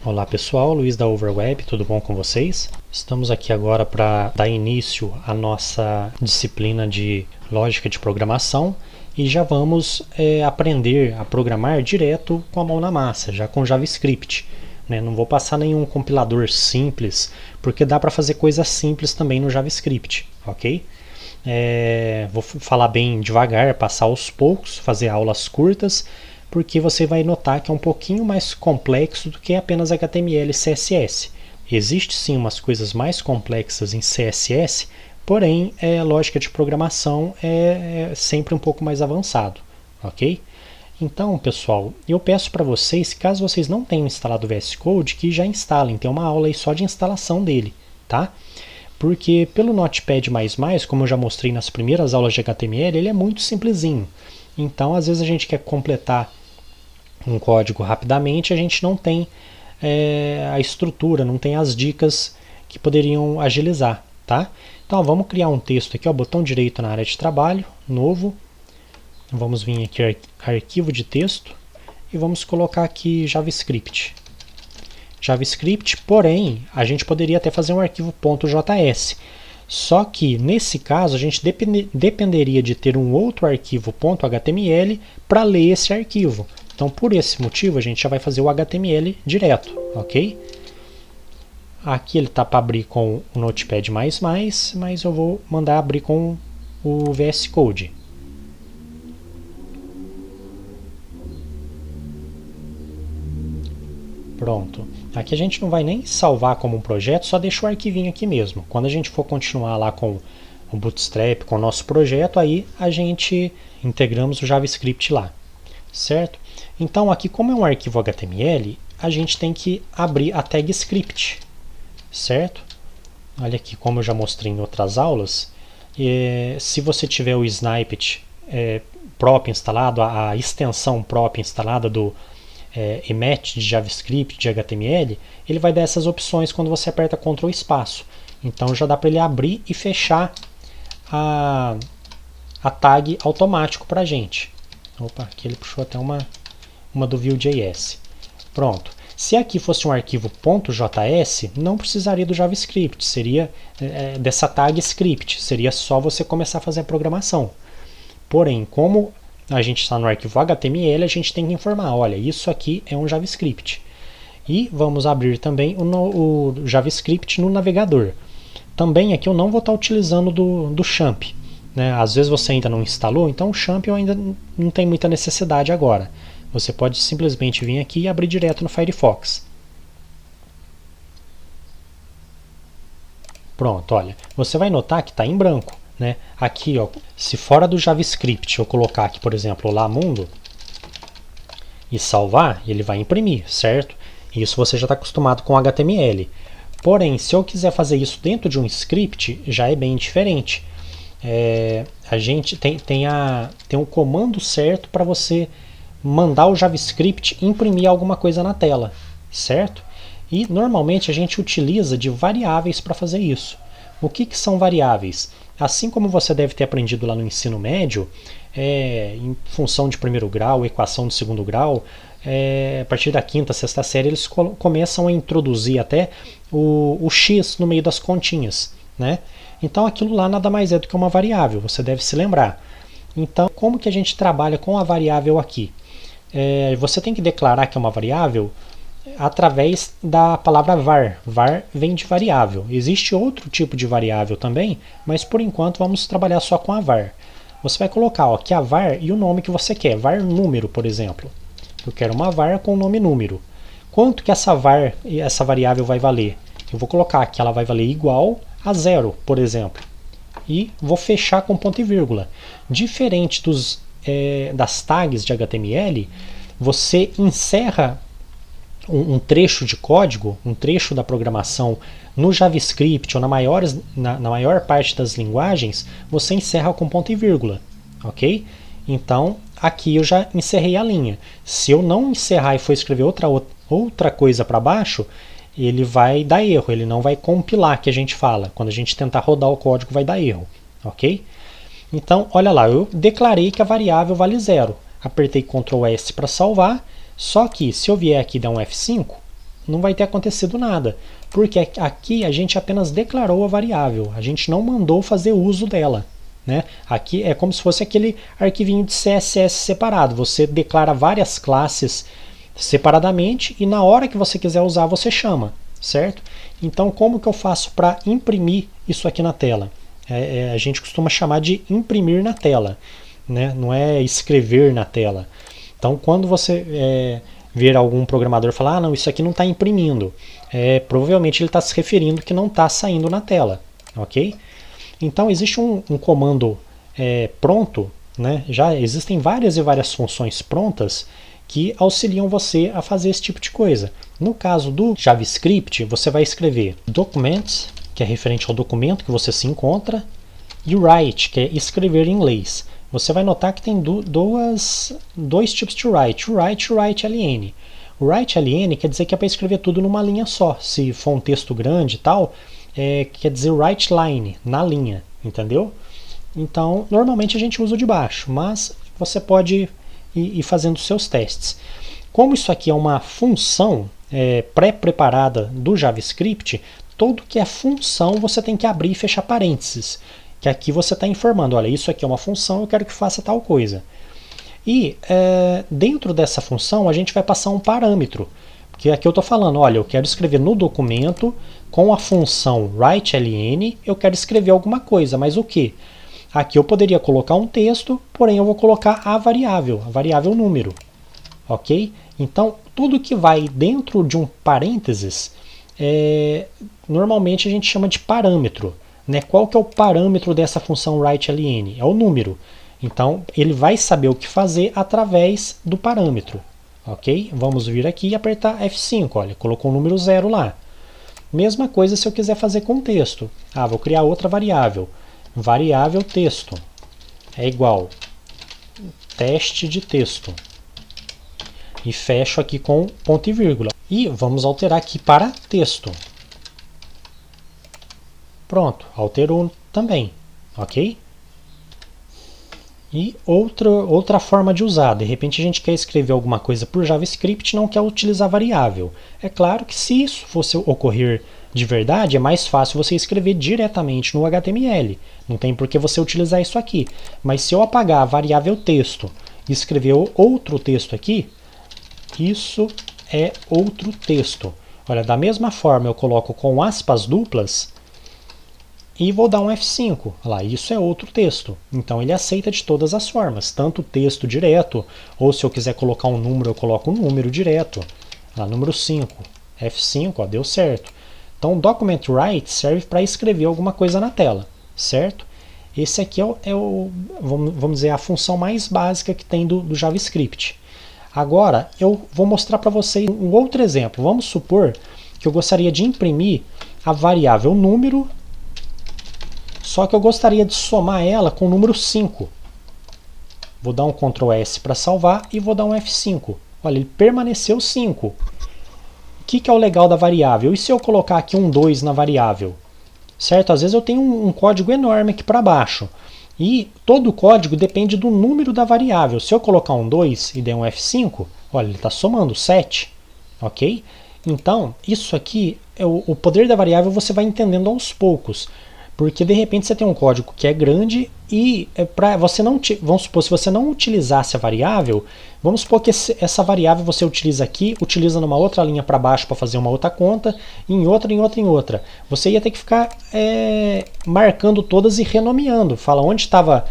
Olá pessoal, Luiz da Overweb, tudo bom com vocês? Estamos aqui agora para dar início à nossa disciplina de lógica de programação e já vamos aprender a programar direto com a mão na massa, já com JavaScript. Não vou passar nenhum compilador simples, porque dá para fazer coisas simples também no JavaScript, ok? Vou falar bem devagar, passar aos poucos, fazer aulas curtas, porque você vai notar que é um pouquinho mais complexo do que apenas HTML e CSS. Existe sim umas coisas mais complexas em CSS, porém a lógica de programação é sempre um pouco mais avançado, ok? Então, pessoal, eu peço para vocês, caso vocês não tenham instalado o VS Code, que já instalem, tem uma aula aí só de instalação dele, tá? Porque pelo Notepad++, como eu já mostrei nas primeiras aulas de HTML, ele é muito simplesinho. Então, às vezes a gente quer completar um código rapidamente, a gente não tem a estrutura, não tem as dicas que poderiam agilizar, tá? Então, vamos criar um texto aqui, botão direito na área de trabalho, novo. Vamos vir aqui, arquivo de texto, e vamos colocar aqui JavaScript. JavaScript, porém, a gente poderia até fazer um arquivo .js. Só que, nesse caso, a gente dependeria de ter um outro arquivo .html para ler esse arquivo. Então, por esse motivo, a gente já vai fazer o HTML direto, ok? Aqui ele está para abrir com o Notepad++, mas eu vou mandar abrir com o VS Code. Pronto. Aqui a gente não vai nem salvar como um projeto, só deixa o arquivinho aqui mesmo. Quando a gente for continuar lá com o Bootstrap, com o nosso projeto, aí a gente integramos o JavaScript lá, certo? Então aqui, como é um arquivo HTML, a gente tem que abrir a tag script, certo? Olha aqui, como eu já mostrei em outras aulas, se você tiver o snippet prop instalado, a extensão prop instalada do emet de JavaScript, de HTML, ele vai dar essas opções quando você aperta Ctrl espaço. Então já dá para ele abrir e fechar a tag automático para a gente. Opa, aqui ele puxou até uma do Vue.js. Pronto. Se aqui fosse um arquivo .js, não precisaria do JavaScript, seria dessa tag script, seria só você começar a fazer a programação. Porém, como a gente está no arquivo HTML, a gente tem que informar, olha, isso aqui é um JavaScript. E vamos abrir também o JavaScript no navegador. Também aqui eu não vou estar utilizando do Champ. Às vezes você ainda não instalou, então o Champ eu ainda não tem muita necessidade agora. Você pode simplesmente vir aqui e abrir direto no Firefox. Pronto, olha, você vai notar que está em branco. Aqui, se fora do JavaScript eu colocar aqui, por exemplo, Olá Mundo e salvar, ele vai imprimir, certo? Isso você já está acostumado com HTML. Porém, se eu quiser fazer isso dentro de um script, já é bem diferente. A gente tem um comando certo para você mandar o JavaScript imprimir alguma coisa na tela, certo? E normalmente a gente utiliza de variáveis para fazer isso. O que são variáveis? Assim como você deve ter aprendido lá no ensino médio, em função de primeiro grau, equação de segundo grau, a partir da quinta, sexta série, eles começam a introduzir até o x no meio das continhas, Então aquilo lá nada mais é do que uma variável, você deve se lembrar. Então, como que a gente trabalha com a variável aqui? Você tem que declarar que é uma variável através da palavra var. Var vem de variável. Existe outro tipo de variável também, mas por enquanto vamos trabalhar só com a var. Você vai colocar aqui a var e o nome que você quer. Var número, por exemplo. Eu quero uma var com o nome número. Quanto que essa variável vai valer? Eu vou colocar que ela vai valer igual a 0, por exemplo. E vou fechar com ponto e vírgula. Diferente das tags de HTML, você encerra um trecho de código, um trecho da programação no JavaScript ou na maior parte das linguagens, você encerra com ponto e vírgula, ok? Então, aqui eu já encerrei a linha. Se eu não encerrar e for escrever outra coisa para baixo, ele vai dar erro, ele não vai compilar, que a gente fala. Quando a gente tentar rodar o código, vai dar erro, ok? Então, olha lá, eu declarei que a variável vale 0. Apertei Ctrl S para salvar, só que se eu vier aqui e dar um F5, não vai ter acontecido nada, porque aqui a gente apenas declarou a variável, a gente não mandou fazer uso dela. Né? Aqui é como se fosse aquele arquivinho de CSS separado, você declara várias classes separadamente e na hora que você quiser usar você chama, certo? Então como que eu faço para imprimir isso aqui na tela? A gente costuma chamar de imprimir na tela, né? Não é escrever na tela. Então quando você ver algum programador falar, não, isso aqui não está imprimindo, provavelmente ele está se referindo que não está saindo na tela, ok? Então existe um comando pronto, né? Já existem várias e várias funções prontas que auxiliam você a fazer esse tipo de coisa. No caso do JavaScript, você vai escrever documents, que é referente ao documento que você se encontra, e write, que é escrever em inglês. Você vai notar que tem dois tipos de write, o write e o write-ln. O write-ln quer dizer que é para escrever tudo numa linha só. Se for um texto grande e tal, quer dizer write line, na linha, entendeu? Então, normalmente a gente usa o de baixo, mas você pode ir fazendo seus testes. Como isso aqui é uma função pré-preparada do JavaScript, tudo que é função você tem que abrir e fechar parênteses, que aqui você está informando, olha, isso aqui é uma função, eu quero que faça tal coisa. E dentro dessa função a gente vai passar um parâmetro, porque aqui eu estou falando, olha, eu quero escrever no documento com a função write-ln, eu quero escrever alguma coisa, mas o que? Aqui eu poderia colocar um texto, porém eu vou colocar a variável número, ok? Então, tudo que vai dentro de um parênteses, normalmente a gente chama de parâmetro. Né? Qual que é o parâmetro dessa função write-ln? É o número. Então, ele vai saber o que fazer através do parâmetro. Ok? Vamos vir aqui e apertar F5. Olha, colocou o número 0 lá. Mesma coisa se eu quiser fazer com texto. Vou criar outra variável. Variável texto é igual teste de texto. E fecho aqui com ponto e vírgula. E vamos alterar aqui para texto. Pronto, alterou também, ok? E outra forma de usar, de repente a gente quer escrever alguma coisa por JavaScript e não quer utilizar variável. É claro que se isso fosse ocorrer de verdade, é mais fácil você escrever diretamente no HTML. Não tem por que você utilizar isso aqui. Mas se eu apagar a variável texto e escrever outro texto aqui, isso é outro texto. Olha, da mesma forma eu coloco com aspas duplas, e vou dar um F5. Olha lá, isso é outro texto. Então ele aceita de todas as formas, tanto o texto direto, ou se eu quiser colocar um número, eu coloco um número direto. Lá, número 5. F5, ó, deu certo. Então o document write serve para escrever alguma coisa na tela, certo? Esse aqui vamos dizer, a função mais básica que tem do JavaScript. Agora eu vou mostrar para vocês um outro exemplo. Vamos supor que eu gostaria de imprimir a variável número, só que eu gostaria de somar ela com o número 5. Vou dar um Ctrl S para salvar e vou dar um F5. Olha, ele permaneceu 5. O que é o legal da variável? E se eu colocar aqui um 2 na variável? Certo? Às vezes eu tenho um código enorme aqui para baixo. E todo o código depende do número da variável. Se eu colocar um 2 e der um F5, olha, ele está somando 7. Ok? Então, isso aqui, o poder da variável você vai entendendo aos poucos. Porque de repente você tem um código que é grande e para você não, vamos supor, se você não utilizasse a variável, vamos supor que essa variável você utiliza aqui, utiliza numa outra linha para baixo para fazer uma outra conta, em outra. Você ia ter que ficar marcando todas e renomeando. Fala onde estava,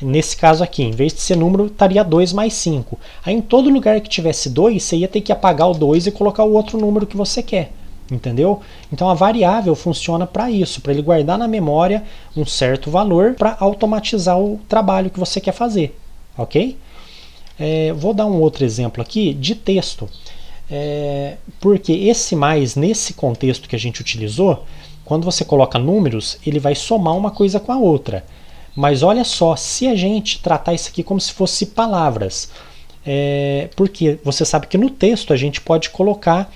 nesse caso aqui, em vez de ser número, estaria 2 mais 5. Aí em todo lugar que tivesse 2, você ia ter que apagar o 2 e colocar o outro número que você quer. Entendeu? Então a variável funciona para isso, para ele guardar na memória um certo valor para automatizar o trabalho que você quer fazer, ok? Vou dar um outro exemplo aqui de texto, porque esse mais, nesse contexto que a gente utilizou, quando você coloca números, ele vai somar uma coisa com a outra. Mas olha só, se a gente tratar isso aqui como se fosse palavras, porque você sabe que no texto a gente pode colocar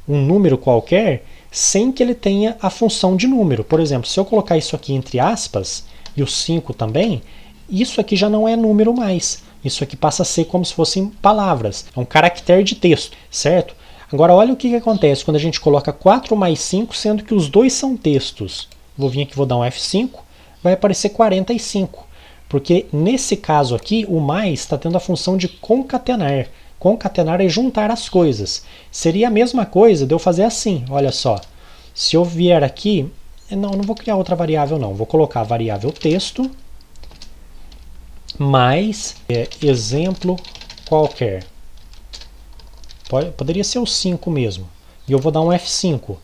um número qualquer sem que ele tenha a função de número. Por exemplo, se eu colocar isso aqui entre aspas e o 5 também, isso aqui já não é número mais. Isso aqui passa a ser como se fossem palavras. É um caractere de texto, certo? Agora olha o que acontece quando a gente coloca 4 mais 5, sendo que os dois são textos. Vou vir aqui, vou dar um F5, vai aparecer 45. Porque nesse caso aqui, o mais está tendo a função de concatenar. Concatenar é juntar as coisas. Seria a mesma coisa de eu fazer assim, olha só. Se eu vier aqui, não vou criar outra variável não, vou colocar a variável texto mais exemplo qualquer. Poderia ser o 5 mesmo. E eu vou dar um F5.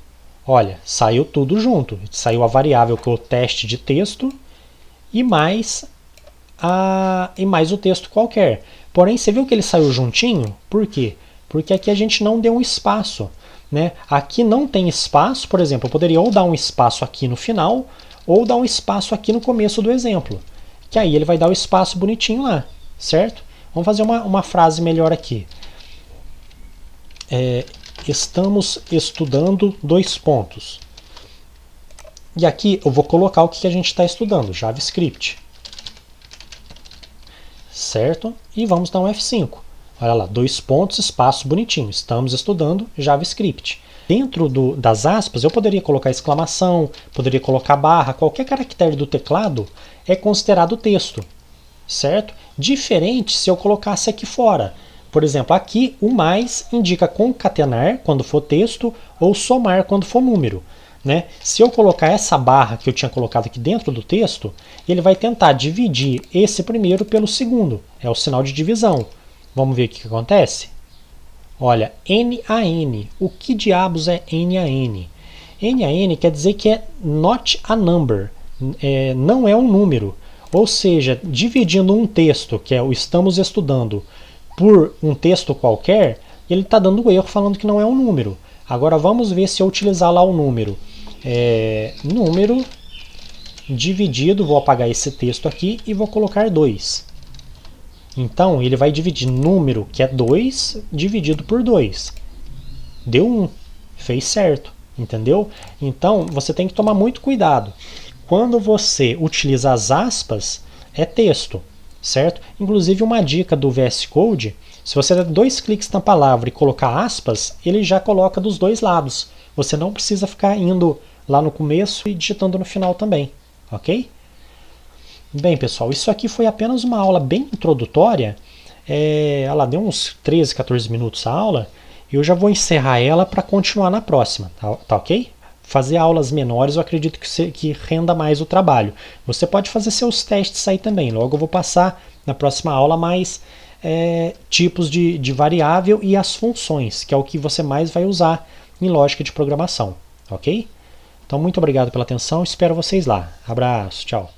Olha, saiu tudo junto. Saiu a variável que é o teste de texto e mais o texto qualquer. Porém, você viu que ele saiu juntinho? Por quê? Porque aqui a gente não deu um espaço. Né? Aqui não tem espaço, por exemplo, eu poderia ou dar um espaço aqui no final, ou dar um espaço aqui no começo do exemplo. Que aí ele vai dar o espaço bonitinho lá, certo? Vamos fazer uma frase melhor aqui. Estamos estudando 2 pontos. E aqui eu vou colocar o que a gente está estudando, JavaScript. Certo? E vamos dar um F5. Olha lá, 2 pontos, espaço bonitinho. Estamos estudando JavaScript. Dentro das aspas, eu poderia colocar exclamação, poderia colocar barra, qualquer caractere do teclado é considerado texto, certo? Diferente se eu colocasse aqui fora. Por exemplo, aqui o mais indica concatenar quando for texto ou somar quando for número. Né? Se eu colocar essa barra que eu tinha colocado aqui dentro do texto, ele vai tentar dividir esse primeiro pelo segundo. É o sinal de divisão. Vamos ver o que acontece? Olha, NaN. O que diabos é NaN? NaN quer dizer que é not a number. Não é um número. Ou seja, dividindo um texto, que é o estamos estudando, por um texto qualquer, ele está dando erro falando que não é um número. Agora vamos ver se eu utilizar lá o número. Número dividido, vou apagar esse texto aqui e vou colocar 2. Então ele vai dividir número, que é 2, dividido por 2. Deu 1. Fez certo. Entendeu? Então você tem que tomar muito cuidado. Quando você utiliza as aspas, é texto. Certo? Inclusive uma dica do VS Code, se você der 2 cliques na palavra e colocar aspas, ele já coloca dos dois lados. Você não precisa ficar indo lá no começo e digitando no final também. Ok? Bem, pessoal, isso aqui foi apenas uma aula bem introdutória. Ela deu uns 13, 14 minutos a aula. Eu já vou encerrar ela para continuar na próxima. Tá ok? Fazer aulas menores eu acredito que renda mais o trabalho. Você pode fazer seus testes aí também. Logo eu vou passar na próxima aula mais tipos de variável e as funções, que é o que você mais vai usar em lógica de programação. Ok? Então muito obrigado pela atenção, espero vocês lá. Abraço, tchau.